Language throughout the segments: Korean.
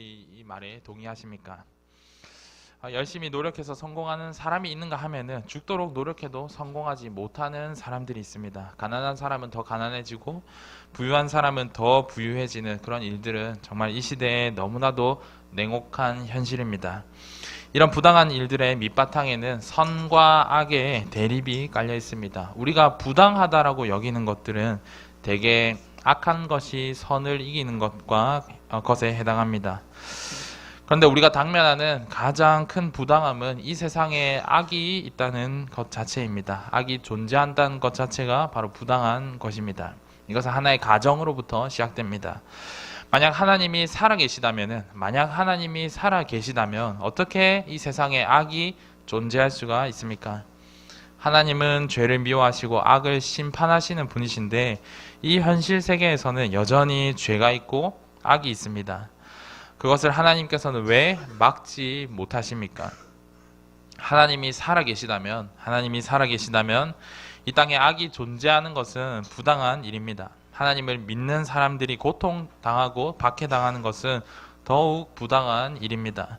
이 말에 동의하십니까? 열심히 노력해서 성공하는 사람이 있는가 하면은 죽도록 노력해도 성공하지 못하는 사람들이 있습니다. 가난한 사람은 더 가난해지고 부유한 사람은 더 부유해지는 그런 일들은 정말 이 시대에 너무나도 냉혹한 현실입니다. 이런 부당한 일들의 밑바탕에는 선과 악의 대립이 깔려 있습니다. 우리가 부당하다라고 여기는 것들은 대개 악한 것이 선을 이기는 것에 해당합니다. 그런데 우리가 당면하는 가장 큰 부당함은 이 세상에 악이 있다는 것 자체입니다. 악이 존재한다는 것 자체가 바로 부당한 것입니다. 이것은 하나의 가정으로부터 시작됩니다. 만약 하나님이 살아계시다면 어떻게 이 세상에 악이 존재할 수가 있습니까? 하나님은 죄를 미워하시고 악을 심판하시는 분이신데 이 현실 세계에서는 여전히 죄가 있고 악이 있습니다. 그것을 하나님께서는 왜 막지 못하십니까? 하나님이 살아계시다면 이 땅에 악이 존재하는 것은 부당한 일입니다. 하나님을 믿는 사람들이 고통당하고 박해당하는 것은 더욱 부당한 일입니다.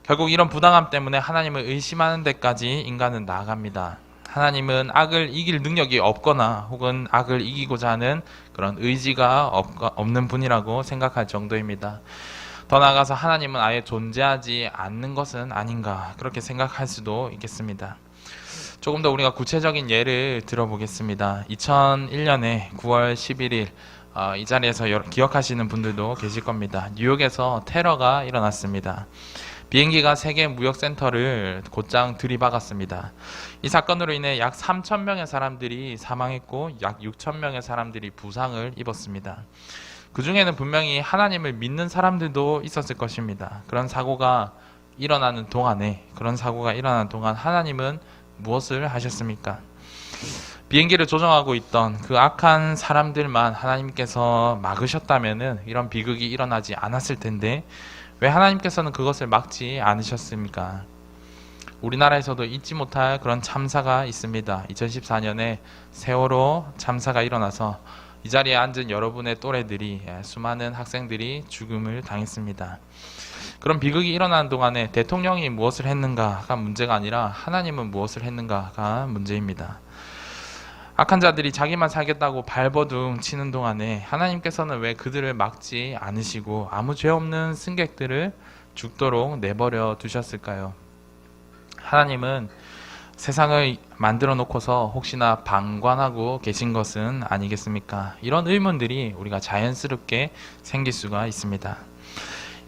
결국 이런 부당함 때문에 하나님을 의심하는 데까지 인간은 나아갑니다. 하나님은 악을 이길 능력이 없거나 혹은 악을 이기고자 하는 그런 의지가 없는 분이라고 생각할 정도입니다. 더 나아가서 하나님은 아예 존재하지 않는 것은 아닌가 그렇게 생각할 수도 있겠습니다. 조금 더 우리가 구체적인 예를 들어보겠습니다. 2001년에 9월 11일 이 자리에서 기억하시는 분들도 계실 겁니다. 뉴욕에서 테러가 일어났습니다. 비행기가 세계 무역센터를 곧장 들이박았습니다. 이 사건으로 인해 약 3,000명의 사람들이 사망했고 약 6,000명의 사람들이 부상을 입었습니다. 그 중에는 분명히 하나님을 믿는 사람들도 있었을 것입니다. 그런 사고가 일어나는 동안 하나님은 무엇을 하셨습니까? 비행기를 조종하고 있던 그 악한 사람들만 하나님께서 막으셨다면 이런 비극이 일어나지 않았을 텐데 왜 하나님께서는 그것을 막지 않으셨습니까? 우리나라에서도 잊지 못할 그런 참사가 있습니다. 2014년에 세월호 참사가 일어나서 이 자리에 앉은 여러분의 또래들이 수많은 학생들이 죽음을 당했습니다. 그런 비극이 일어나는 동안에 대통령이 무엇을 했는가가 문제가 아니라 하나님은 무엇을 했는가가 문제입니다. 악한 자들이 자기만 살겠다고 발버둥 치는 동안에 하나님께서는 왜 그들을 막지 않으시고 아무 죄 없는 승객들을 죽도록 내버려 두셨을까요? 하나님은 세상을 만들어 놓고서 혹시나 방관하고 계신 것은 아니겠습니까? 이런 의문들이 우리가 자연스럽게 생길 수가 있습니다.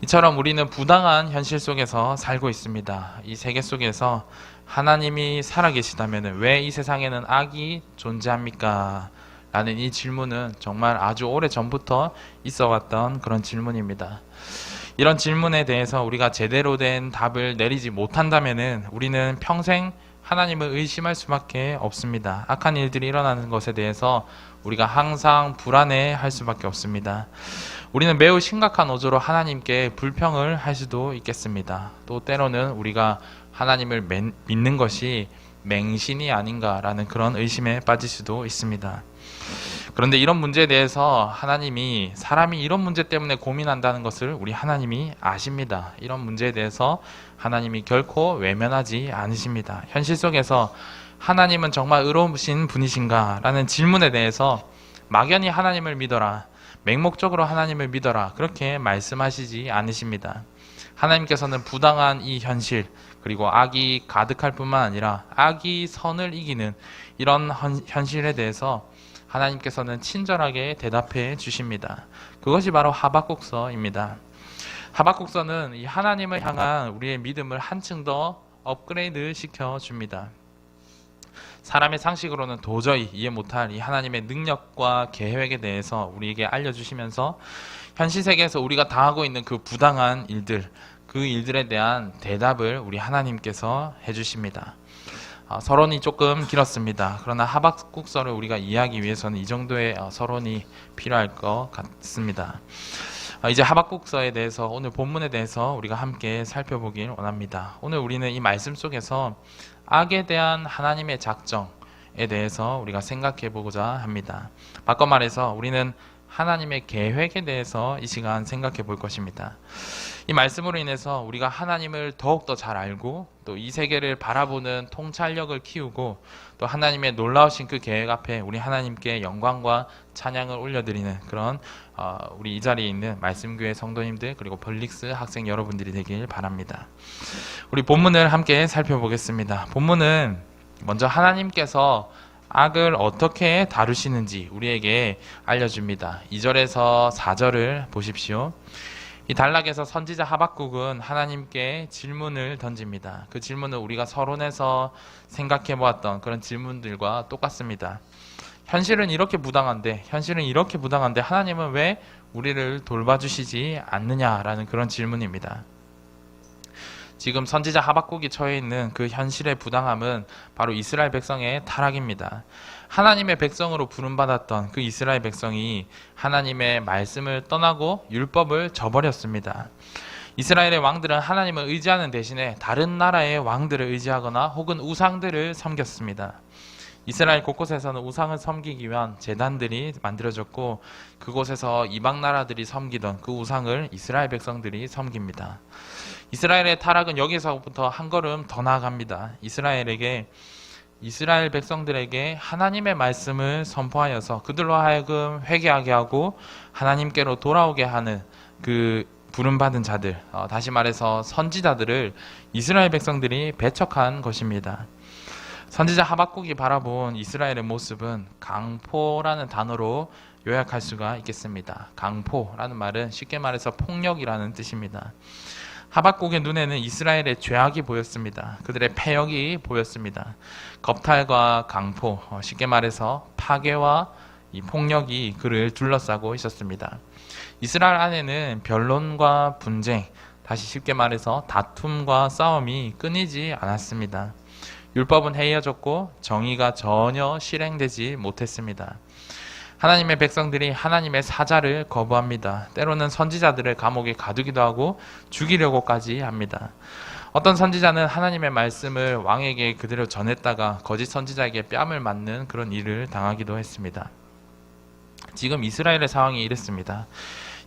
이처럼 우리는 부당한 현실 속에서 살고 있습니다. 이 세계 속에서 하나님이 살아계시다면 왜 이 세상에는 악이 존재합니까? 라는 이 질문은 정말 아주 오래 전부터 있어 왔던 그런 질문입니다. 이런 질문에 대해서 우리가 제대로 된 답을 내리지 못한다면 우리는 평생 하나님을 의심할 수밖에 없습니다. 악한 일들이 일어나는 것에 대해서 우리가 항상 불안해할 수밖에 없습니다. 우리는 매우 심각한 어조로 하나님께 불평을 할 수도 있겠습니다. 또 때로는 우리가 하나님을 믿는 것이 맹신이 아닌가라는 그런 의심에 빠질 수도 있습니다. 그런데 이런 문제에 대해서 하나님이 사람이 이런 문제 때문에 고민한다는 것을 우리 하나님이 아십니다. 이런 문제에 대해서 하나님이 결코 외면하지 않으십니다. 현실 속에서 하나님은 정말 의로우신 분이신가? 라는 질문에 대해서 막연히 하나님을 믿어라, 맹목적으로 하나님을 믿어라 그렇게 말씀하시지 않으십니다. 하나님께서는 부당한 이 현실 그리고 악이 가득할 뿐만 아니라 악이 선을 이기는 이런 현실에 대해서 하나님께서는 친절하게 대답해 주십니다. 그것이 바로 하박국서입니다. 하박국서는 이 하나님을 향한 우리의 믿음을 한층 더 업그레이드 시켜줍니다. 사람의 상식으로는 도저히 이해 못할 이 하나님의 능력과 계획에 대해서 우리에게 알려주시면서 현실 세계에서 우리가 당하고 있는 그 부당한 일들, 그 일들에 대한 대답을 우리 하나님께서 해주십니다. 서론이 조금 길었습니다. 그러나 하박국서를 우리가 이해하기 위해서는 이 정도의 서론이 필요할 것 같습니다. 이제 하박국서에 대해서 오늘 본문에 대해서 우리가 함께 살펴보길 원합니다. 오늘 우리는 이 말씀 속에서 악에 대한 하나님의 작정에 대해서 우리가 생각해 보고자 합니다. 바꿔 말해서 우리는 하나님의 계획에 대해서 이 시간 생각해 볼 것입니다. 이 말씀으로 인해서 우리가 하나님을 더욱더 잘 알고 또 이 세계를 바라보는 통찰력을 키우고 또 하나님의 놀라우신 그 계획 앞에 우리 하나님께 영광과 찬양을 올려드리는 그런 우리 이 자리에 있는 말씀교회 성도님들 그리고 벌릭스 학생 여러분들이 되길 바랍니다. 우리 본문을 함께 살펴보겠습니다. 본문은 먼저 하나님께서 악을 어떻게 다루시는지 우리에게 알려줍니다. 2절에서 4절을 보십시오. 이 단락에서 선지자 하박국은 하나님께 질문을 던집니다. 그 질문은 우리가 서론에서 생각해 보았던 그런 질문들과 똑같습니다. 현실은 이렇게 부당한데 하나님은 왜 우리를 돌봐주시지 않느냐라는 그런 질문입니다. 지금 선지자 하박국이 처해 있는 그 현실의 부당함은 바로 이스라엘 백성의 타락입니다. 하나님의 백성으로 부름받았던 그 이스라엘 백성이 하나님의 말씀을 떠나고 율법을 저버렸습니다. 이스라엘의 왕들은 하나님을 의지하는 대신에 다른 나라의 왕들을 의지하거나 혹은 우상들을 섬겼습니다. 이스라엘 곳곳에서는 우상을 섬기기 위한 제단들이 만들어졌고 그곳에서 이방 나라들이 섬기던 그 우상을 이스라엘 백성들이 섬깁니다. 이스라엘의 타락은 여기서부터 한 걸음 더 나아갑니다. 이스라엘 백성들에게 하나님의 말씀을 선포하여서 그들로 하여금 회개하게 하고 하나님께로 돌아오게 하는 그 부름받은 자들, 다시 말해서 선지자들을 이스라엘 백성들이 배척한 것입니다. 선지자 하박국이 바라본 이스라엘의 모습은 강포라는 단어로 요약할 수가 있겠습니다. 강포라는 말은 쉽게 말해서 폭력이라는 뜻입니다. 하박국의 눈에는 이스라엘의 죄악이 보였습니다. 그들의 패역이 보였습니다. 겁탈과 강포, 쉽게 말해서 파괴와 이 폭력이 그를 둘러싸고 있었습니다. 이스라엘 안에는 변론과 분쟁, 다시 쉽게 말해서 다툼과 싸움이 끊이지 않았습니다. 율법은 해이어졌고 정의가 전혀 실행되지 못했습니다. 하나님의 백성들이 하나님의 사자를 거부합니다. 때로는 선지자들을 감옥에 가두기도 하고 죽이려고까지 합니다. 어떤 선지자는 하나님의 말씀을 왕에게 그대로 전했다가 거짓 선지자에게 뺨을 맞는 그런 일을 당하기도 했습니다. 지금 이스라엘의 상황이 이랬습니다.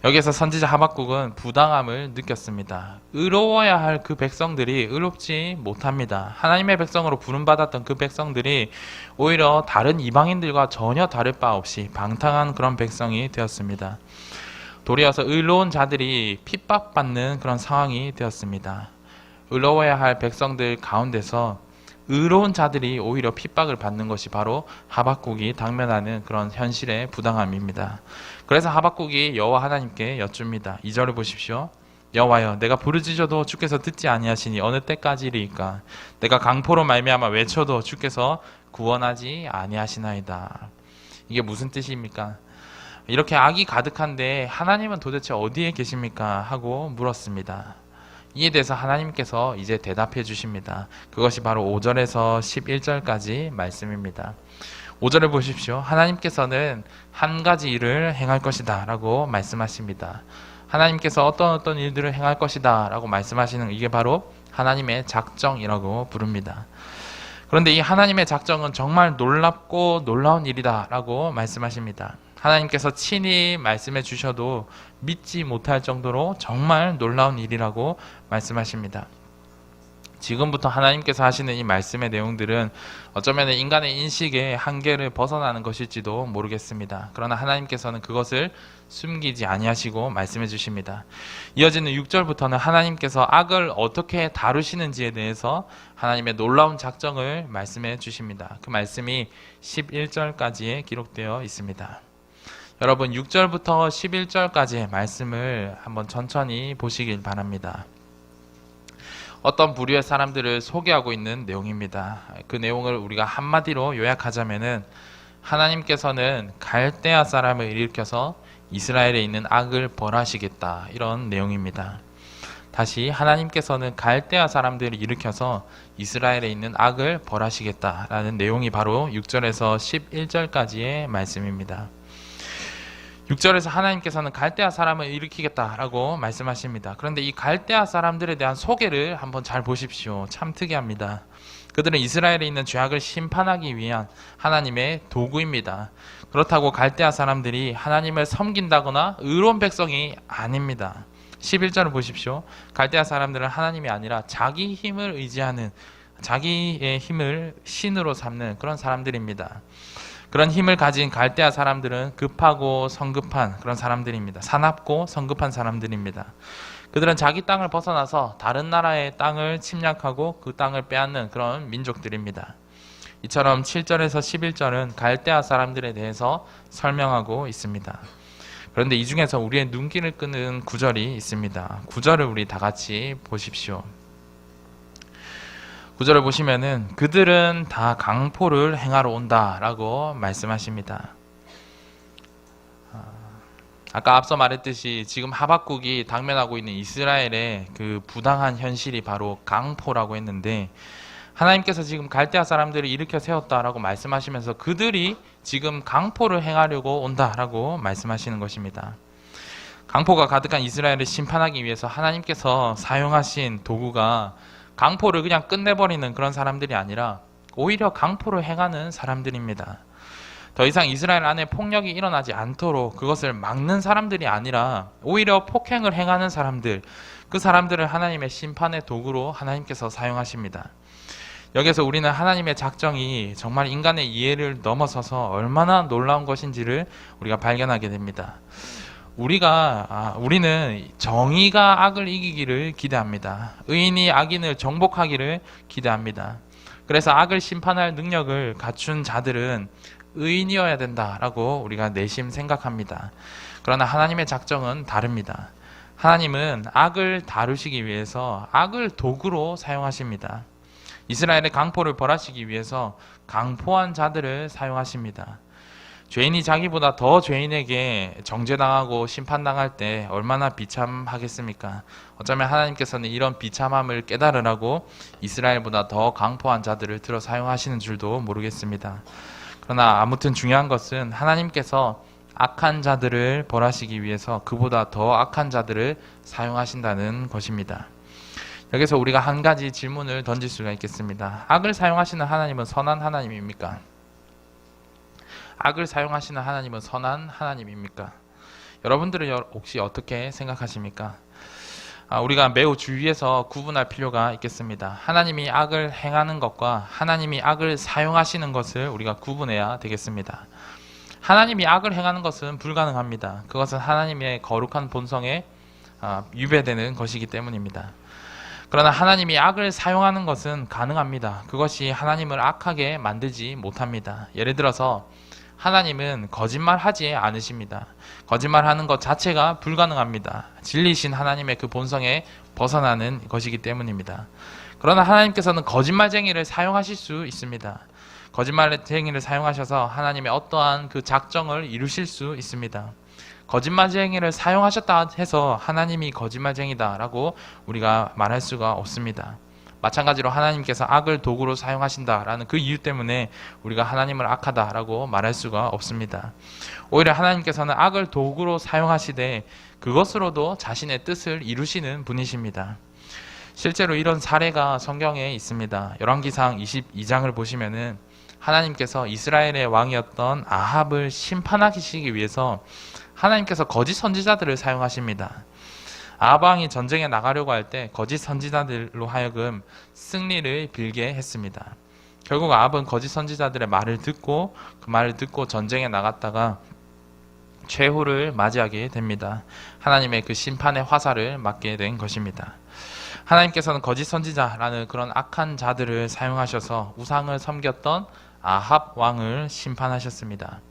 여기에서 선지자 하박국은 부당함을 느꼈습니다. 의로워야 할 그 백성들이 의롭지 못합니다. 하나님의 백성으로 부름받았던 그 백성들이 오히려 다른 이방인들과 전혀 다를 바 없이 방탕한 그런 백성이 되었습니다. 도리어서 의로운 자들이 핍박받는 그런 상황이 되었습니다. 의로워야 할 백성들 가운데서 의로운 자들이 오히려 핍박을 받는 것이 바로 하박국이 당면하는 그런 현실의 부당함입니다. 그래서 하박국이 여호와 하나님께 여쭙니다. 2절을 보십시오. 여호와여, 내가 부르짖어도 주께서 듣지 아니하시니 어느 때까지리이까? 내가 강포로 말미암아 외쳐도 주께서 구원하지 아니하시나이다. 이게 무슨 뜻입니까? 이렇게 악이 가득한데 하나님은 도대체 어디에 계십니까? 하고 물었습니다. 이에 대해서 하나님께서 이제 대답해 주십니다. 그것이 바로 5절에서 11절까지 말씀입니다. 5절을 보십시오. 하나님께서는 한 가지 일을 행할 것이다 라고 말씀하십니다. 하나님께서 어떤 일들을 행할 것이다 라고 말씀하시는 이게 바로 하나님의 작정이라고 부릅니다. 그런데 이 하나님의 작정은 정말 놀랍고 놀라운 일이다 라고 말씀하십니다. 하나님께서 친히 말씀해 주셔도 믿지 못할 정도로 정말 놀라운 일이라고 말씀하십니다. 지금부터 하나님께서 하시는 이 말씀의 내용들은 어쩌면 인간의 인식의 한계를 벗어나는 것일지도 모르겠습니다. 그러나 하나님께서는 그것을 숨기지 아니하시고 말씀해 주십니다. 이어지는 6절부터는 하나님께서 악을 어떻게 다루시는지에 대해서 하나님의 놀라운 작정을 말씀해 주십니다. 그 말씀이 11절까지에 기록되어 있습니다. 여러분 6절부터 11절까지의 말씀을 한번 천천히 보시길 바랍니다. 어떤 부류의 사람들을 소개하고 있는 내용입니다. 그 내용을 우리가 한마디로 요약하자면은 하나님께서는 갈대아 사람을 일으켜서 이스라엘에 있는 악을 벌하시겠다, 이런 내용입니다. 다시 하나님께서는 갈대아 사람들을 일으켜서 이스라엘에 있는 악을 벌하시겠다라는 내용이 바로 6절에서 11절까지의 말씀입니다. 6절에서 하나님께서는 갈대아 사람을 일으키겠다라고 말씀하십니다. 그런데 이 갈대아 사람들에 대한 소개를 한번 잘 보십시오. 참 특이합니다. 그들은 이스라엘에 있는 죄악을 심판하기 위한 하나님의 도구입니다. 그렇다고 갈대아 사람들이 하나님을 섬긴다거나 의로운 백성이 아닙니다. 11절을 보십시오. 갈대아 사람들은 하나님이 아니라 자기 힘을 의지하는, 자기의 힘을 신으로 삼는 그런 사람들입니다. 그런 힘을 가진 갈대아 사람들은 급하고 성급한 그런 사람들입니다. 사납고 성급한 사람들입니다. 그들은 자기 땅을 벗어나서 다른 나라의 땅을 침략하고 그 땅을 빼앗는 그런 민족들입니다. 이처럼 7절에서 11절은 갈대아 사람들에 대해서 설명하고 있습니다. 그런데 이 중에서 우리의 눈길을 끄는 구절이 있습니다. 구절을 우리 다 같이 보십시오. 구절을 보시면은 그들은 다 강포를 행하러 온다라고 말씀하십니다. 아까 앞서 말했듯이 지금 하박국이 당면하고 있는 이스라엘의 그 부당한 현실이 바로 강포라고 했는데, 하나님께서 지금 갈대아 사람들을 일으켜 세웠다라고 말씀하시면서 그들이 지금 강포를 행하려고 온다라고 말씀하시는 것입니다. 강포가 가득한 이스라엘을 심판하기 위해서 하나님께서 사용하신 도구가 강포를 그냥 끝내버리는 그런 사람들이 아니라 오히려 강포를 행하는 사람들입니다. 더 이상 이스라엘 안에 폭력이 일어나지 않도록 그것을 막는 사람들이 아니라 오히려 폭행을 행하는 사람들, 그 사람들을 하나님의 심판의 도구로 하나님께서 사용하십니다. 여기서 우리는 하나님의 작정이 정말 인간의 이해를 넘어서서 얼마나 놀라운 것인지를 우리가 발견하게 됩니다. 우리는 정의가 악을 이기기를 기대합니다. 의인이 악인을 정복하기를 기대합니다. 그래서 악을 심판할 능력을 갖춘 자들은 의인이어야 된다라고 우리가 내심 생각합니다. 그러나 하나님의 작정은 다릅니다. 하나님은 악을 다루시기 위해서 악을 도구로 사용하십니다. 이스라엘의 강포를 벌하시기 위해서 강포한 자들을 사용하십니다. 죄인이 자기보다 더 죄인에게 정죄당하고 심판당할 때 얼마나 비참하겠습니까? 어쩌면 하나님께서는 이런 비참함을 깨달으라고 이스라엘보다 더 강포한 자들을 들어 사용하시는 줄도 모르겠습니다. 그러나 아무튼 중요한 것은 하나님께서 악한 자들을 벌하시기 위해서 그보다 더 악한 자들을 사용하신다는 것입니다. 여기서 우리가 한 가지 질문을 던질 수가 있겠습니다. 악을 사용하시는 하나님은 선한 하나님입니까? 악을 사용하시는 하나님은 선한 하나님입니까? 여러분들은 혹시 어떻게 생각하십니까? 우리가 매우 주의해서 구분할 필요가 있겠습니다. 하나님이 악을 행하는 것과 하나님이 악을 사용하시는 것을 우리가 구분해야 되겠습니다. 하나님이 악을 행하는 것은 불가능합니다. 그것은 하나님의 거룩한 본성에 위배되는 것이기 때문입니다. 그러나 하나님이 악을 사용하는 것은 가능합니다. 그것이 하나님을 악하게 만들지 못합니다. 예를 들어서 하나님은 거짓말하지 않으십니다. 거짓말하는 것 자체가 불가능합니다. 진리신 하나님의 그 본성에 벗어나는 것이기 때문입니다. 그러나 하나님께서는 거짓말쟁이를 사용하실 수 있습니다. 거짓말쟁이를 사용하셔서 하나님의 어떠한 그 작정을 이루실 수 있습니다. 거짓말쟁이를 사용하셨다 해서 하나님이 거짓말쟁이다라고 우리가 말할 수가 없습니다. 마찬가지로 하나님께서 악을 도구로 사용하신다라는 그 이유 때문에 우리가 하나님을 악하다라고 말할 수가 없습니다. 오히려 하나님께서는 악을 도구로 사용하시되 그것으로도 자신의 뜻을 이루시는 분이십니다. 실제로 이런 사례가 성경에 있습니다. 열왕기상 22장을 보시면은 하나님께서 이스라엘의 왕이었던 아합을 심판하시기 위해서 하나님께서 거짓 선지자들을 사용하십니다. 아합 왕이 전쟁에 나가려고 할 때 거짓 선지자들로 하여금 승리를 빌게 했습니다. 결국 아합은 거짓 선지자들의 말을 듣고 그 말을 듣고 전쟁에 나갔다가 최후를 맞이하게 됩니다. 하나님의 그 심판의 화살을 맞게 된 것입니다. 하나님께서는 거짓 선지자라는 그런 악한 자들을 사용하셔서 우상을 섬겼던 아합 왕을 심판하셨습니다.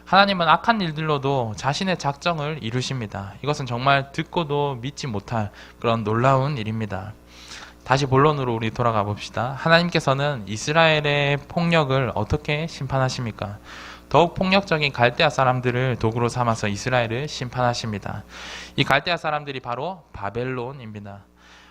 하나님은 악한 일들로도 자신의 작정을 이루십니다. 이것은 정말 듣고도 믿지 못할 그런 놀라운 일입니다. 다시 본론으로 우리 돌아가 봅시다. 하나님께서는 이스라엘의 폭력을 어떻게 심판하십니까? 더욱 폭력적인 갈대아 사람들을 도구로 삼아서 이스라엘을 심판하십니다. 이 갈대아 사람들이 바로 바벨론입니다.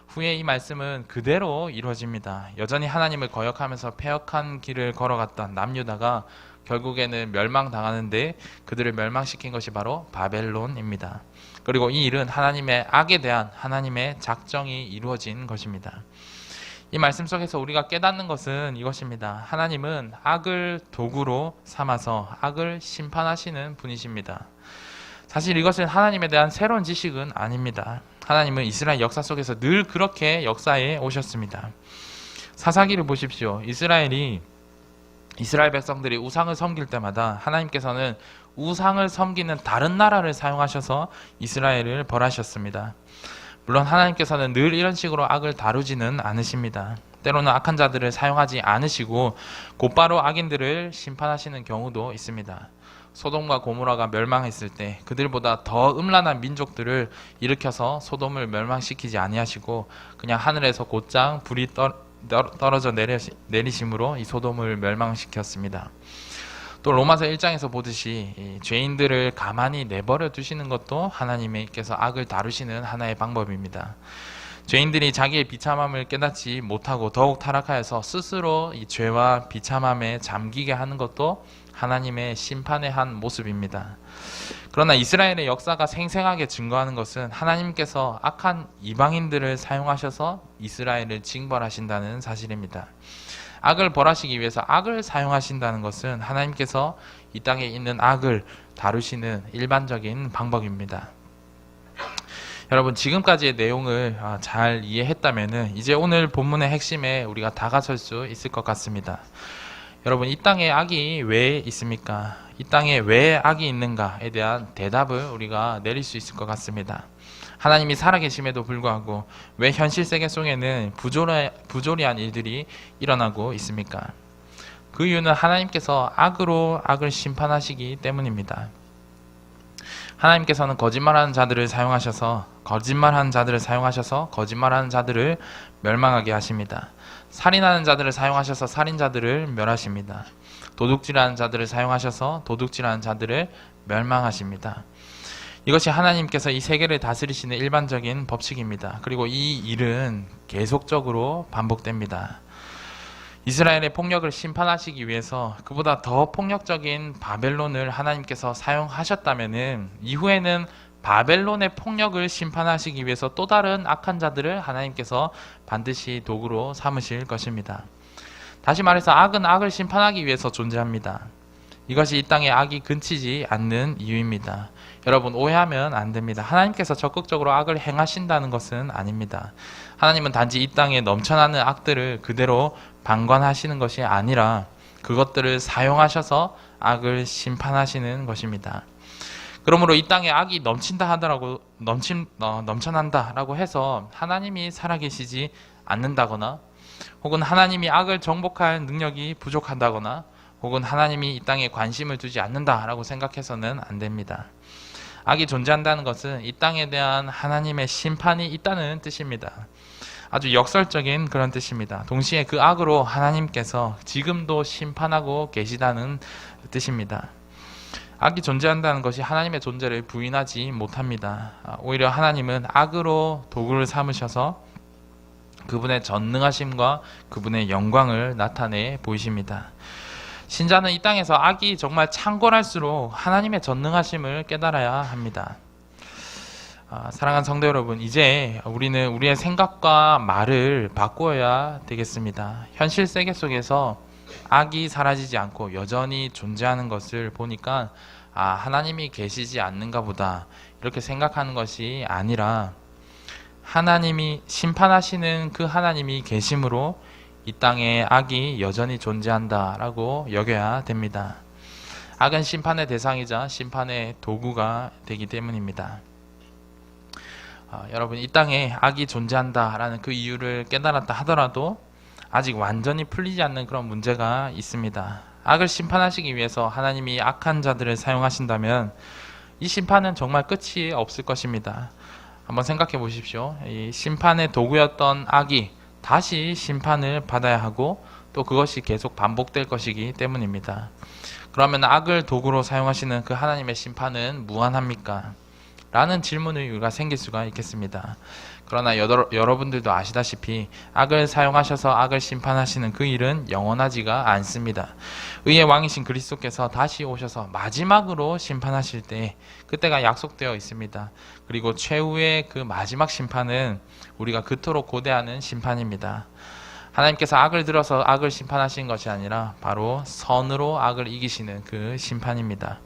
후에 이 말씀은 그대로 이루어집니다. 여전히 하나님을 거역하면서 패역한 길을 걸어갔던 남유다가 결국에는 멸망당하는데 그들을 멸망시킨 것이 바로 바벨론입니다. 그리고 이 일은 하나님의 악에 대한 하나님의 작정이 이루어진 것입니다. 이 말씀 속에서 우리가 깨닫는 것은 이것입니다. 하나님은 악을 도구로 삼아서 악을 심판하시는 분이십니다. 사실 이것은 하나님에 대한 새로운 지식은 아닙니다. 하나님은 이스라엘 역사 속에서 늘 그렇게 역사해 오셨습니다. 사사기를 보십시오. 이스라엘 백성들이 우상을 섬길 때마다 하나님께서는 우상을 섬기는 다른 나라를 사용하셔서 이스라엘을 벌하셨습니다. 물론 하나님께서는 늘 이런 식으로 악을 다루지는 않으십니다. 때로는 악한 자들을 사용하지 않으시고 곧바로 악인들을 심판하시는 경우도 있습니다. 소돔과 고모라가 멸망했을 때 그들보다 더 음란한 민족들을 일으켜서 소돔을 멸망시키지 아니하시고 그냥 하늘에서 곧장 불이 떨어져 내리심으로 이 소돔을 멸망시켰습니다. 또 로마서 1장에서 보듯이 죄인들을 가만히 내버려 두시는 것도 하나님께서 악을 다루시는 하나의 방법입니다. 죄인들이 자기의 비참함을 깨닫지 못하고 더욱 타락하여서 스스로 이 죄와 비참함에 잠기게 하는 것도 하나님의 심판의 한 모습입니다. 그러나 이스라엘의 역사가 생생하게 증거하는 것은 하나님께서 악한 이방인들을 사용하셔서 이스라엘을 징벌하신다는 사실입니다. 악을 벌하시기 위해서 악을 사용하신다는 것은 하나님께서 이 땅에 있는 악을 다루시는 일반적인 방법입니다. 여러분, 지금까지의 내용을 잘 이해했다면 이제 오늘 본문의 핵심에 우리가 다가설 수 있을 것 같습니다. 여러분, 이 땅에 악이 왜 있습니까? 이 땅에 왜 악이 있는가에 대한 대답을 우리가 내릴 수 있을 것 같습니다. 하나님이 살아계심에도 불구하고 왜 현실 세계 속에는 부조리한 일들이 일어나고 있습니까? 그 이유는 하나님께서 악으로 악을 심판하시기 때문입니다. 하나님께서는 거짓말하는 자들을 사용하셔서 거짓말하는 자들을 멸망하게 하십니다. 살인하는 자들을 사용하셔서 살인자들을 멸하십니다. 도둑질하는 자들을 사용하셔서 도둑질하는 자들을 멸망하십니다. 이것이 하나님께서 이 세계를 다스리시는 일반적인 법칙입니다. 그리고 이 일은 계속적으로 반복됩니다. 이스라엘의 폭력을 심판하시기 위해서 그보다 더 폭력적인 바벨론을 하나님께서 사용하셨다면 이후에는 바벨론의 폭력을 심판하시기 위해서 또 다른 악한 자들을 하나님께서 반드시 도구로 삼으실 것입니다. 다시 말해서 악은 악을 심판하기 위해서 존재합니다. 이것이 이 땅에 악이 근치지 않는 이유입니다. 여러분, 오해하면 안 됩니다. 하나님께서 적극적으로 악을 행하신다는 것은 아닙니다. 하나님은 단지 이 땅에 넘쳐나는 악들을 그대로 방관하시는 것이 아니라 그것들을 사용하셔서 악을 심판하시는 것입니다. 그러므로 이 땅에 악이 넘쳐난다라고 해서 하나님이 살아계시지 않는다거나 혹은 하나님이 악을 정복할 능력이 부족하다거나 혹은 하나님이 이 땅에 관심을 두지 않는다라고 생각해서는 안 됩니다. 악이 존재한다는 것은 이 땅에 대한 하나님의 심판이 있다는 뜻입니다. 아주 역설적인 그런 뜻입니다. 동시에 그 악으로 하나님께서 지금도 심판하고 계시다는 뜻입니다. 악이 존재한다는 것이 하나님의 존재를 부인하지 못합니다. 오히려 하나님은 악으로 도구를 삼으셔서 그분의 전능하심과 그분의 영광을 나타내 보이십니다. 신자는 이 땅에서 악이 정말 창궐할수록 하나님의 전능하심을 깨달아야 합니다. 사랑하는 성도 여러분, 이제 우리는 우리의 생각과 말을 바꾸어야 되겠습니다. 현실 세계 속에서 악이 사라지지 않고 여전히 존재하는 것을 보니까 하나님이 계시지 않는가 보다 이렇게 생각하는 것이 아니라 하나님이 심판하시는 그 하나님이 계심으로 이 땅에 악이 여전히 존재한다라고 여겨야 됩니다. 악은 심판의 대상이자 심판의 도구가 되기 때문입니다. 여러분, 이 땅에 악이 존재한다라는 그 이유를 깨달았다 하더라도 아직 완전히 풀리지 않는 그런 문제가 있습니다. 악을 심판하시기 위해서 하나님이 악한 자들을 사용하신다면 이 심판은 정말 끝이 없을 것입니다. 한번 생각해 보십시오. 이 심판의 도구였던 악이 다시 심판을 받아야 하고 또 그것이 계속 반복될 것이기 때문입니다. 그러면 악을 도구로 사용하시는 그 하나님의 심판은 무한합니까? 라는 질문이 우리가 생길 수가 있겠습니다. 그러나 여러분들도 아시다시피 악을 사용하셔서 악을 심판하시는 그 일은 영원하지가 않습니다. 의의 왕이신 그리스도께서 다시 오셔서 마지막으로 심판하실 때 그때가 약속되어 있습니다. 그리고 최후의 그 마지막 심판은 우리가 그토록 고대하는 심판입니다. 하나님께서 악을 들어서 악을 심판하신 것이 아니라 바로 선으로 악을 이기시는 그 심판입니다.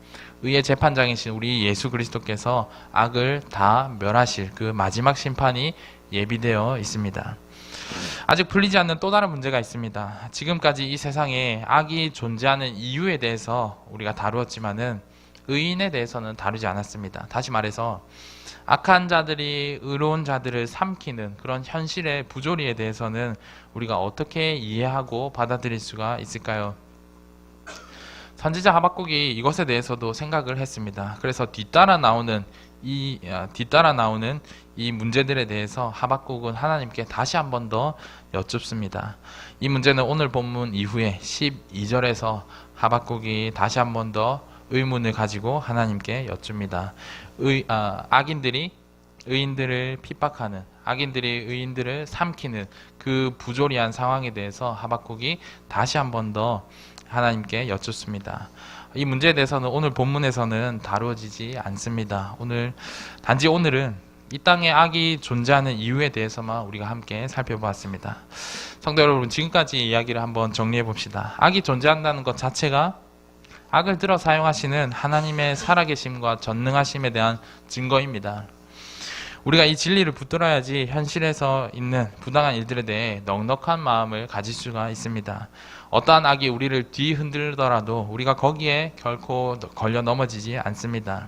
의의 재판장이신 우리 예수 그리스도께서 악을 다 멸하실 그 마지막 심판이 예비되어 있습니다. 아직 풀리지 않는 또 다른 문제가 있습니다. 지금까지 이 세상에 악이 존재하는 이유에 대해서 우리가 다루었지만은 의인에 대해서는 다루지 않았습니다. 다시 말해서 악한 자들이 의로운 자들을 삼키는 그런 현실의 부조리에 대해서는 우리가 어떻게 이해하고 받아들일 수가 있을까요? 선지자 하박국이 이것에 대해서도 생각을 했습니다. 그래서 뒤따라 나오는 이 문제들에 대해서 하박국은 하나님께 다시 한 번 더 여쭙습니다. 이 문제는 오늘 본문 이후에 12절에서 하박국이 다시 한 번 더 의문을 가지고 하나님께 여쭙니다. 악인들이 의인들을 핍박하는, 악인들이 의인들을 삼키는 그 부조리한 상황에 대해서 하박국이 다시 한 번 더 하나님께 여쭙습니다. 이 문제에 대해서는 오늘 본문에서는 다루어지지 않습니다. 단지 오늘은 이 땅에 악이 존재하는 이유에 대해서만 우리가 함께 살펴보았습니다. 성도 여러분, 지금까지 이야기를 한번 정리해 봅시다. 악이 존재한다는 것 자체가 악을 들어 사용하시는 하나님의 살아계심과 전능하심에 대한 증거입니다. 우리가 이 진리를 붙들어야지 현실에서 있는 부당한 일들에 대해 넉넉한 마음을 가질 수가 있습니다. 어떠한 악이 우리를 뒤흔들더라도 우리가 거기에 결코 걸려 넘어지지 않습니다.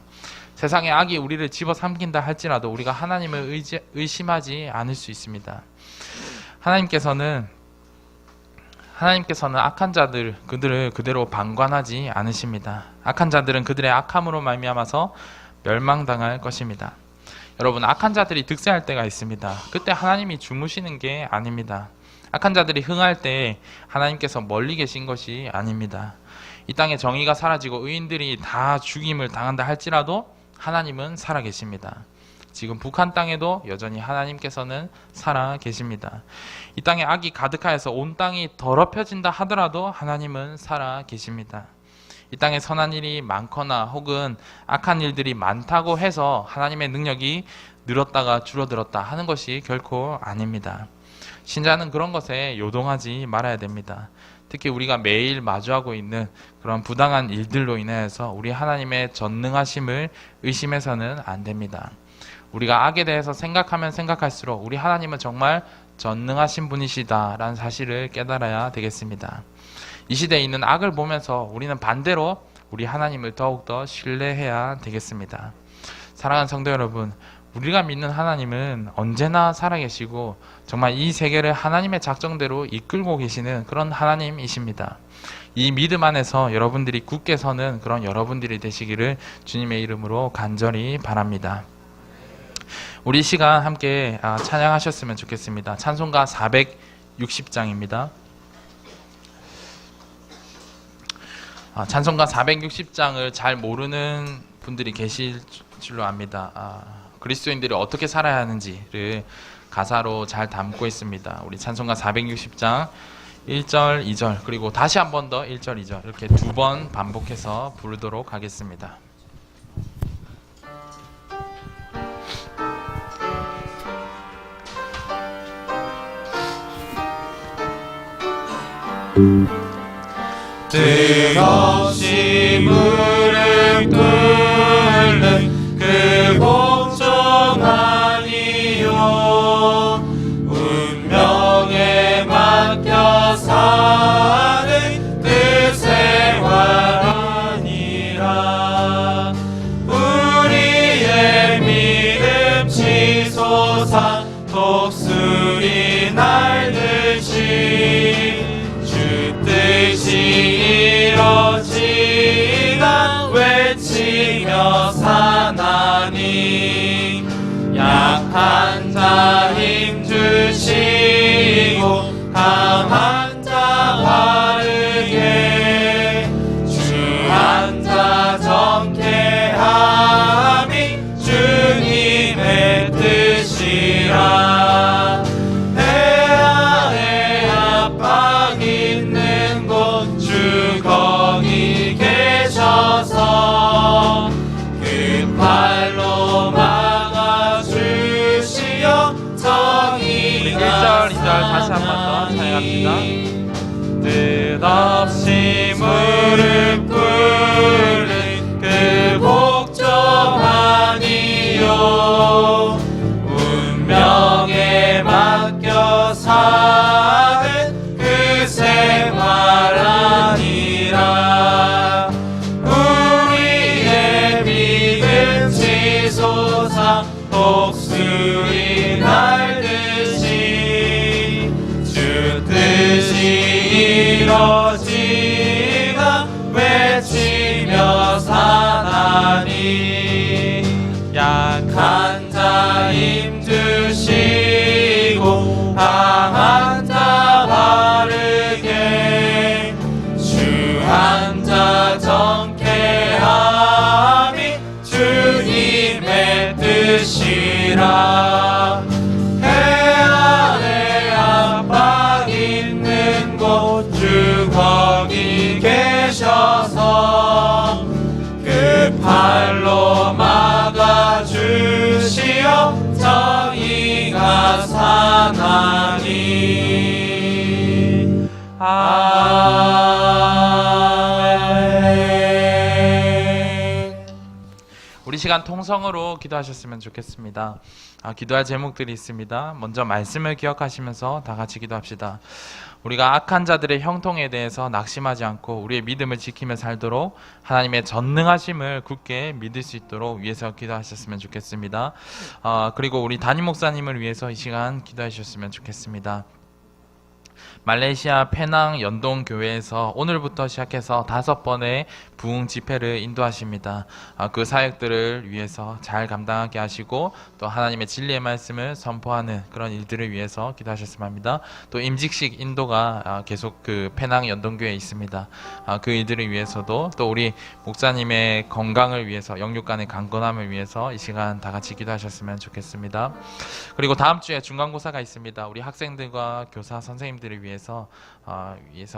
세상의 악이 우리를 집어삼킨다 할지라도 우리가 하나님을 의심하지 않을 수 있습니다. 하나님께서는 악한 자들 그들을 그대로 방관하지 않으십니다. 악한 자들은 그들의 악함으로 말미암아서 멸망당할 것입니다. 여러분, 악한 자들이 득세할 때가 있습니다. 그때 하나님이 주무시는 게 아닙니다. 악한 자들이 흥할 때 하나님께서 멀리 계신 것이 아닙니다. 이 땅에 정의가 사라지고 의인들이 다 죽임을 당한다 할지라도 하나님은 살아 계십니다. 지금 북한 땅에도 여전히 하나님께서는 살아 계십니다. 이 땅에 악이 가득하여서 온 땅이 더럽혀진다 하더라도 하나님은 살아 계십니다. 이 땅에 선한 일이 많거나 혹은 악한 일들이 많다고 해서 하나님의 능력이 늘었다가 줄어들었다 하는 것이 결코 아닙니다. 신자는 그런 것에 요동하지 말아야 됩니다. 특히 우리가 매일 마주하고 있는 그런 부당한 일들로 인해서 우리 하나님의 전능하심을 의심해서는 안 됩니다. 우리가 악에 대해서 생각하면 생각할수록 우리 하나님은 정말 전능하신 분이시다라는 사실을 깨달아야 되겠습니다. 이 시대에 있는 악을 보면서 우리는 반대로 우리 하나님을 더욱더 신뢰해야 되겠습니다. 사랑하는 성도 여러분, 우리가 믿는 하나님은 언제나 살아계시고 정말 이 세계를 하나님의 작정대로 이끌고 계시는 그런 하나님이십니다. 이 믿음 안에서 여러분들이 굳게 서는 그런 여러분들이 되시기를 주님의 이름으로 간절히 바랍니다. 우리 시간 함께 찬양하셨으면 좋겠습니다. 찬송가 460장입니다. 찬송가 460장을 잘 모르는 분들이 계실 줄로 압니다. 그리스도인들이 어떻게 살아야 하는지를 가사로 잘 담고 있습니다. 우리 찬송가 460장 1절, 2절 그리고 다시 한 번 더 1절, 2절 이렇게 두 번 반복해서 부르도록 하겠습니다. 뜻없이 무릎 꿇는 그 복종한 이유 운명에 맡겨 사는 뜻의 아니라 우리의 믿음 치솟아 독수리 날듯이 주 뜻이 이뤄지다 외치며 사나니 약한 자 힘주시고 강한 자 바르게 주한 자 정케함이 주님의 뜻이라 1절, 2절 다시 한 번 더 찬양합니다. 뜻없이 무릎 꿇는 그 복종한 이요 운명에 맡겨 사는 그 생활 아니라 우리의 믿음 지솟아 복수이 날듯이 주 뜻이 이뤄지가 외치며 사나니 약한 자 힘주시고 강한 자 바르게 주한 자 정케함이 주님의 뜻이라 해안에 압박 있는 곳 주 거기 계셔서 그 팔로 막아주시어 정의가 사나니 아멘. 우리 시간 통성으로 기도하셨으면 좋겠습니다. 기도할 제목들이 있습니다. 먼저 말씀을 기억하시면서 다 같이 기도합시다. 우리가 악한 자들의 형통에 대해서 낙심하지 않고 우리의 믿음을 지키며 살도록 하나님의 전능하심을 굳게 믿을 수 있도록 위해서 기도하셨으면 좋겠습니다. 그리고 우리 담임 목사님을 위해서 이 시간 기도해 주셨으면 좋겠습니다. 말레이시아 페낭 연동교회에서 오늘부터 시작해서 5번의 부흥 집회를 인도하십니다. 그 사역들을 위해서 잘 감당하게 하시고 또 하나님의 진리의 말씀을 선포하는 그런 일들을 위해서 기도하셨으면 합니다. 또 임직식 인도가 계속 그 페낭 연동교회에 있습니다. 그 일들을 위해서도 또 우리 목사님의 건강을 위해서 영육간의 강건함을 위해서 이 시간 다 같이 기도하셨으면 좋겠습니다. 그리고 다음 주에 중간고사가 있습니다. 우리 학생들과 교사 선생님들을 위해서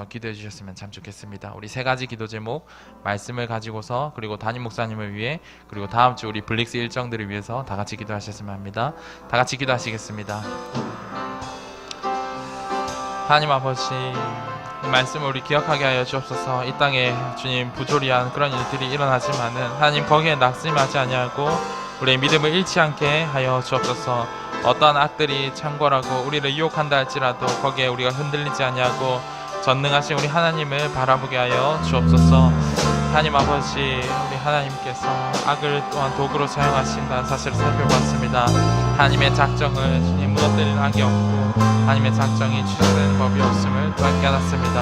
기도해 주셨으면 참 좋겠습니다. 우리 3가지 기도 제목 말씀을 가지고서 그리고 담임 목사님을 위해 그리고 다음 주 우리 블릭스 일정들을 위해서 다 같이 기도하셨으면 합니다. 다 같이 기도하시겠습니다. 하나님 아버지 이 말씀을 우리 기억하게 하여 주옵소서. 이 땅에 주님 부조리한 그런 일들이 일어나지만은 하나님 거기에 낙심하지 아니하고 우리의 믿음을 잃지 않게 하여 주옵소서. 어떠한 악들이 창궐하고 우리를 유혹한다 할지라도 거기에 우리가 흔들리지 아니하고 전능하신 우리 하나님을 바라보게 하여 주옵소서. 하나님 아버지 우리 하나님께서 악을 또한 도구로 사용하신다는 사실을 살펴봤습니다. 하나님의 작정을 주님 무너뜨리는 악이 없고 하나님의 작정이 취소되는 법이 없음을 또한 깨닫습니다.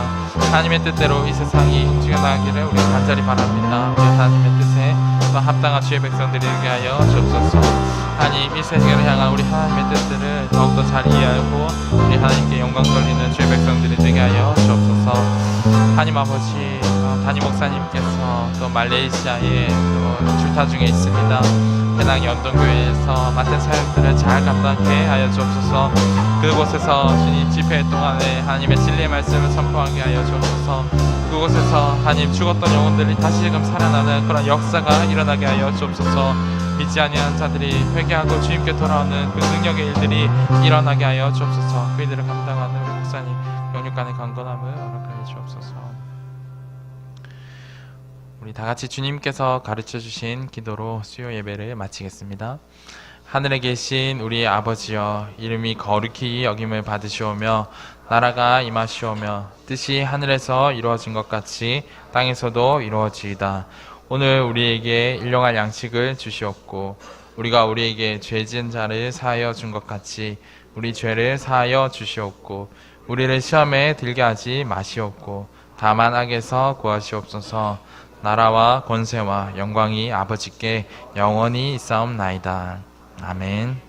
하나님의 뜻대로 이 세상이 움직여 나가기를 우리 간절히 바랍니다. 우리 하나님의 뜻에 또 합당한 주의 백성들이 되게 하여 주옵소서. 하나님 이 세상을 향한 우리 하나님의 뜻들을 더욱더 잘 이해하고 우리 하나님께 영광 돌리는 주의 백성들이 되게 하여 주옵소서. 하나님 아버지 담임 목사님께서 또 말레이시아에 또 출타 중에 있습니다. 페낭 연동교회에서 맡은 사역들을 잘 감당하게 하여 주옵소서. 그곳에서 주님 집회 동안에 하나님의 진리의 말씀을 선포하게 하여 주옵소서. 그곳에서 하나님 죽었던 영혼들이 다시금 살아나는 그런 역사가 일어나게 하여 주옵소서. 믿지 아니한 자들이 회개하고 주님께 돌아오는 그 능력의 일들이 일어나게 하여 주옵소서. 그 일들을 감당하는 우리 목사님 영육간의 강건함을 허락하여 주옵소서. 우리 다 같이 주님께서 가르쳐 주신 기도로 수요 예배를 마치겠습니다. 하늘에 계신 우리 아버지여, 이름이 거룩히 여김을 받으시오며 나라가 임하시오며 뜻이 하늘에서 이루어진 것 같이 땅에서도 이루어지이다. 오늘 우리에게 일용할 양식을 주시옵고 우리가 우리에게 죄 지은 자를 사하여 준 것 같이 우리 죄를 사하여 주시옵고 우리를 시험에 들게 하지 마시옵고 다만 악에서 구하시옵소서. 나라와 권세와 영광이 아버지께 영원히 있사옵나이다. 아멘.